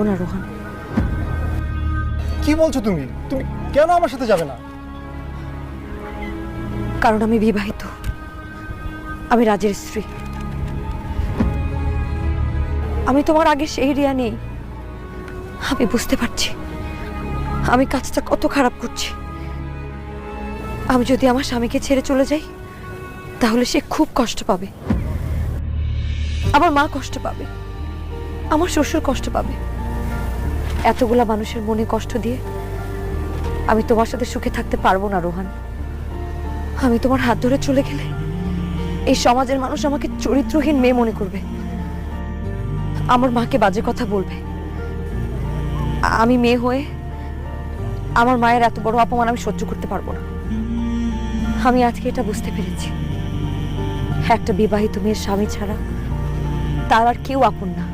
না রোহান, কি বলছো তুমি? তুমি কেন আমার সাথে যাবে না? কারণ আমি বিবাহিত, আমি রাজের স্ত্রী। আমি তোমার আগে সেই রিয়া নেই। আমি বুঝতে পারছি আমি কাজটা কত খারাপ করছি। আমি যদি আমার স্বামীকে ছেড়ে চলে যাই তাহলে সে খুব কষ্ট পাবে, আমার মা কষ্ট পাবে, আমার শ্বশুর কষ্ট পাবে। এতগুলা মানুষের মনে কষ্ট দিয়ে আমি তোমার সাথে সুখে থাকতে পারবো না রোহান। আমি তোমার হাত ধরে চলে গেলে এই সমাজের মানুষ আমাকে চরিত্রহীন মেয়ে মনে করবে, আমার মাকে বাজে কথা বলবে। আমি মেয়ে হয়ে আমার মায়ের এত বড় অপমান আমি সহ্য করতে পারবো না। আমি আজকে এটা বুঝতে পেরেছি, একটা বিবাহিত মেয়ের স্বামী ছাড়া তার আর কেউ আপন না।